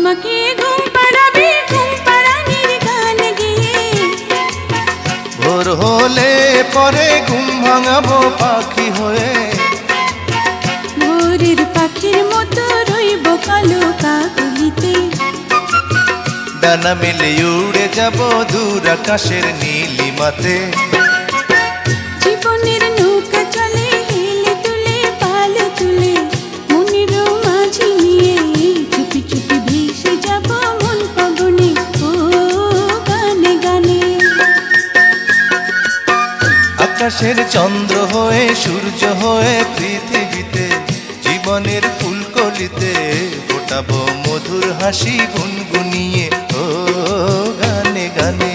আমাকে ঘুম পাড়াবি ঘুম পাড়ানির গান গেয়ে। ভোর হলে পরে ঘুম ভাঙাবো পাখি হয়ে। ভোরের পাখির মতো রইব কালো কাকলিতে। ডানা মেলে উড়ে যাব দূর আকাশের নীলিমাতে। জীবনের নৌকা চলে হেলে তুলে পাল তুলে, মনের মাঝি নিয়ে চুপি চুপি ভেসে যাব মন পবনে ও গানে গানে। আকাশের চন্দ্র হয়ে সূর্য হয়ে পৃথিবীতে, জীবনের ফুলকলিতে ফোটাবো মধুর হাসি গুনগুনিয়ে ও গানে গানে।